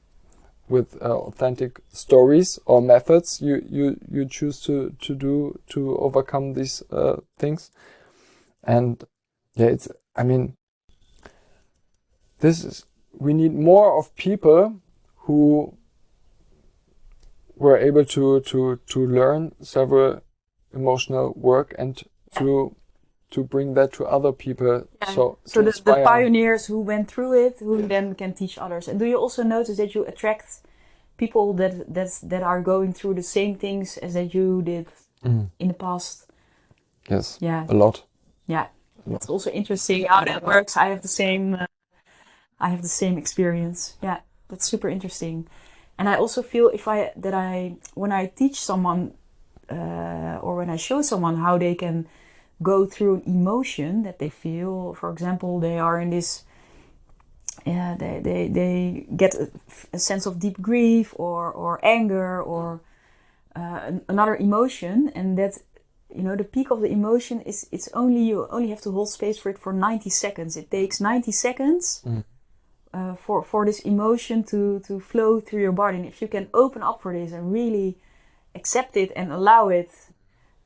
with authentic stories or methods you choose to do to overcome these things. And we need more of people who were able to learn several emotional work and to bring that to other people. So the pioneers who went through it, who then can teach others. And do you also notice that you attract people that are going through the same things as that you did in the past? Yes. Yeah. A lot. Yeah. It's also interesting how that works. I have the same experience. Yeah. That's super interesting. And I also feel when I teach someone or when I show someone how they can go through an emotion that they feel, for example, they are in this, they get a sense of deep grief or anger or another emotion, and that, the peak of the emotion is you only have to hold space for it for 90 seconds. It takes 90 seconds. For this emotion to flow through your body. And if you can open up for this and really accept it and allow it,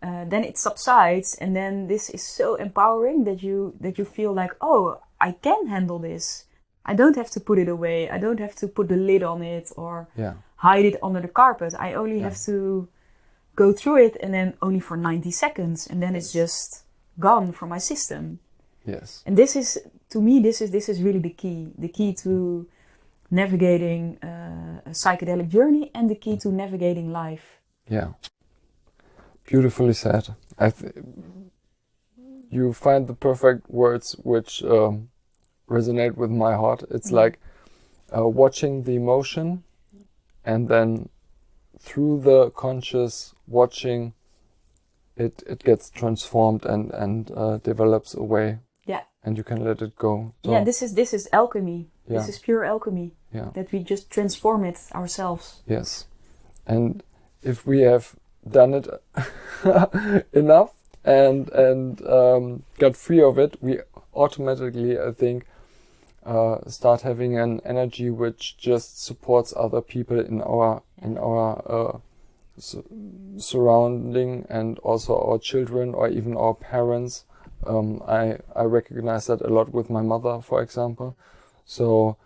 then it subsides. And then this is so empowering that you feel like, oh, I can handle this. I don't have to put it away. I don't have to put the lid on it or hide it under the carpet. I only have to go through it, and then only for 90 seconds. And then it's just gone from my system. Yes. And this is, to me, this is really the key to navigating a psychedelic journey, and the key to navigating life. Yeah. Beautifully said. You find the perfect words which resonate with my heart. It's like watching the emotion, and then through the conscious watching, it gets transformed and develops away. Yeah. And you can let it go. So, this is alchemy. Yeah. This is pure alchemy. Yeah. That we just transform it ourselves. Yes. And if we have done it enough and got free of it, we automatically, I think, start having an energy which just supports other people in our surrounding, and also our children or even our parents. I recognize that a lot with my mother, for example. So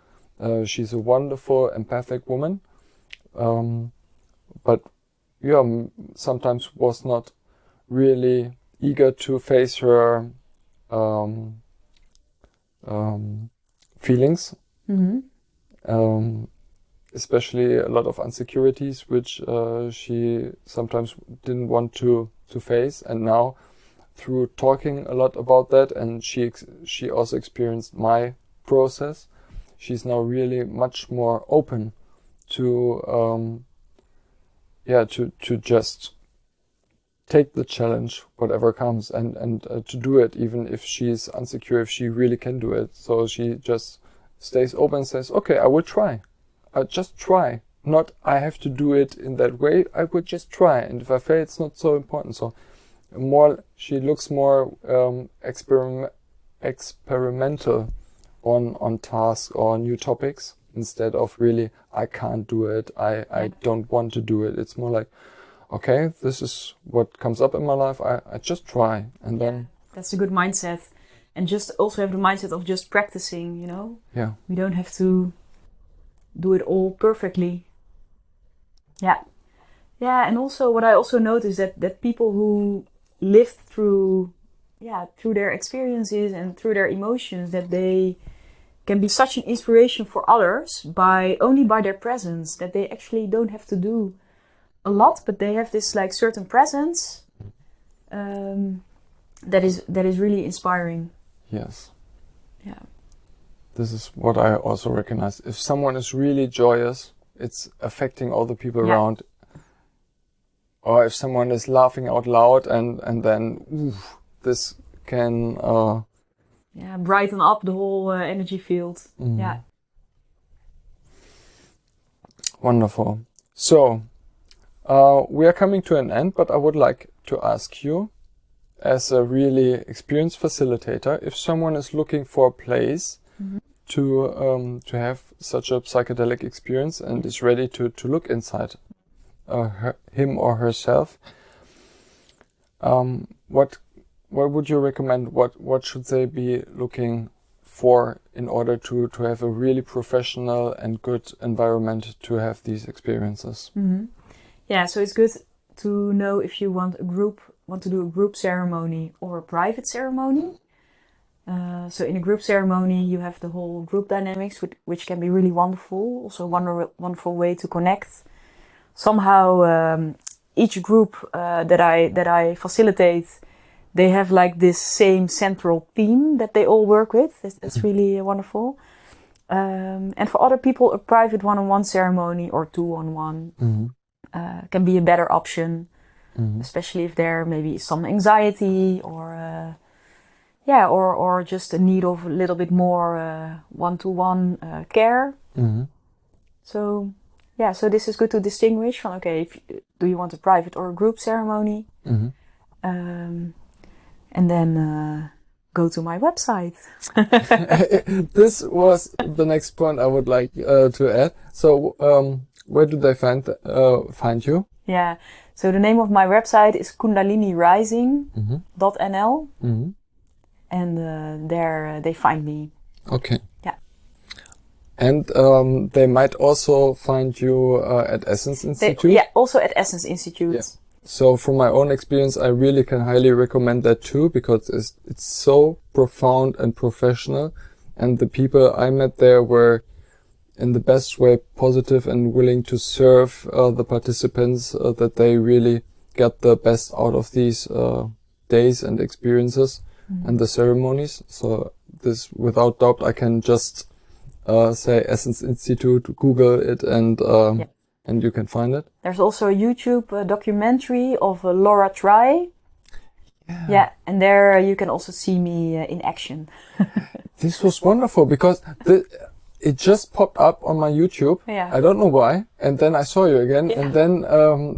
she's a wonderful, empathic woman, but sometimes was not really eager to face her feelings. especially a lot of insecurities, which she sometimes didn't want to face. And now, through talking a lot about that, and she also experienced my process, she's now really much more open to to just take the challenge, whatever comes, and to do it, even if she's insecure, if she really can do it. So she just stays open and says, okay, I will try. I'll just try. Not, I have to do it in that way. I would just try. And if I fail, it's not so important. So she looks more experimental on tasks or new topics, instead of really, I can't do it. I don't want to do it. It's more like, okay, this is what comes up in my life. I just try. And then that's a good mindset. And just also have the mindset of just practicing, you know? Yeah. We don't have to do it all perfectly. Yeah. Yeah, and also what I also noticed that people who lived through their experiences and through their emotions, that they can be such an inspiration for others only by their presence, that they actually don't have to do a lot, but they have this like certain presence that is really inspiring. Yes. Yeah. This is what I also recognize. If someone is really joyous, it's affecting all the people around. Or if someone is laughing out loud and then this can brighten up the whole energy field. Yeah. Wonderful. So we are coming to an end, but I would like to ask you, as a really experienced facilitator, if someone is looking for a place to have such a psychedelic experience and is ready to look inside him or herself, what would you recommend? What should they be looking for in order to have a really professional and good environment to have these experiences? Yeah, so it's good to know if you want to do a group ceremony or a private ceremony. So in a group ceremony, you have the whole group dynamics, which can be really wonderful. Also a wonderful way to connect. Somehow, each group that I facilitate, they have like this same central theme that they all work with. That's really wonderful. And for other people, a private one-on-one ceremony or two-on-one can be a better option, especially if there maybe some anxiety or just a need of a little bit more one-to-one care. So this is good to distinguish from, okay, do you want a private or a group ceremony? And then go to my website. This was the next point I would like to add. So where do they find you? Yeah, so the name of my website is kundalinirising.nl. And there they find me. Okay. Yeah. And they might also find you at Essence Institute? Also at Essence Institute. Yeah. So from my own experience, I really can highly recommend that too, because it's so profound and professional. And the people I met there were in the best way positive and willing to serve the participants, that they really get the best out of these days and experiences and the ceremonies. So this, without doubt, I can just say Essence Institute, Google it, and you can find it. There's also a YouTube documentary of Laura Try. Yeah, and there you can also see me in action. This was wonderful because it just popped up on my YouTube. Yeah. I don't know why. And then I saw you again. Yeah. And then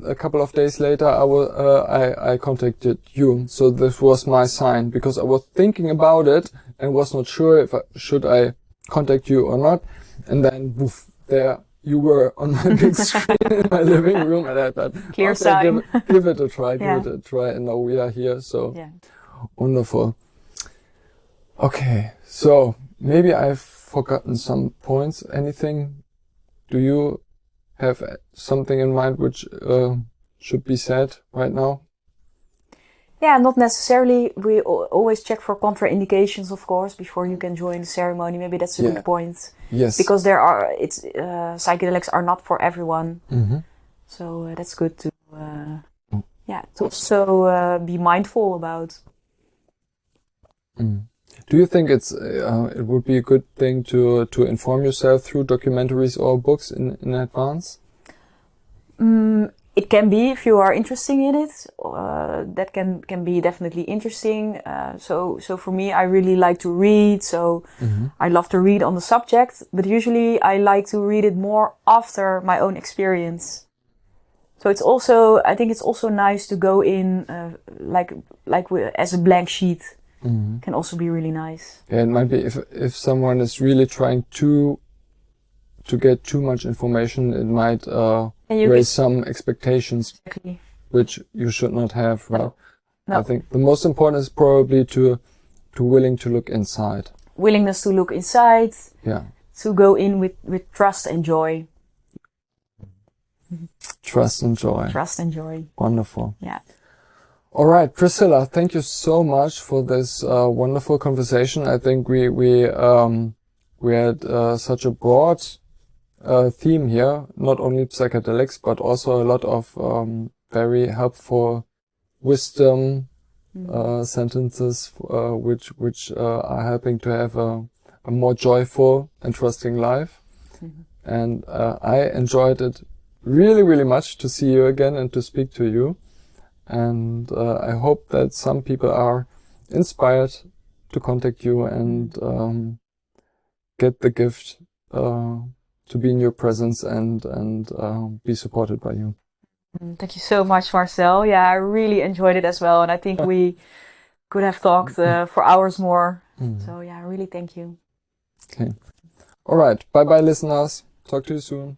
a couple of days later, I contacted you. So this was my sign, because I was thinking about it and was not sure if should I contact you or not. And then woof, there you were on my big screen in my living room, and I thought, clear okay, sign. give it a try, give it a try, and now we are here. So wonderful. Okay, so maybe I've forgotten some points. Anything? Do you have something in mind which should be said right now? Yeah, not necessarily. We always check for contraindications, of course, before you can join the ceremony. Maybe that's a good point. Yes. Because psychedelics are not for everyone. So that's good to also be mindful about. Do you think it would be a good thing to inform yourself through documentaries or books in advance? It can be if you are interested in it. That can be definitely interesting. So for me, I really like to read. So I love to read on the subject, but usually I like to read it more after my own experience. So I think it's also nice to go in as a blank sheet. Can also be really nice. Yeah, it might be if someone is really trying to get too much information, it might raise some expectations, which you should not have, right? No. I think the most important is probably to willing to look inside. Willingness to look inside. Yeah. To go in with trust and joy. Trust and joy. Trust and joy. Wonderful. Yeah. All right, Priscilla, thank you so much for this wonderful conversation. I think we had such a broad theme here, not only psychedelics, but also a lot of very helpful wisdom sentences, which are helping to have a more joyful and trusting life. And I enjoyed it really, really much to see you again and to speak to you. And I hope that some people are inspired to contact you and get the gift to be in your presence and be supported by you. Thank you so much, Marcel. Yeah, I really enjoyed it as well. And I think we could have talked for hours more. So yeah, really thank you. Okay. All right. Bye-bye, listeners. Talk to you soon.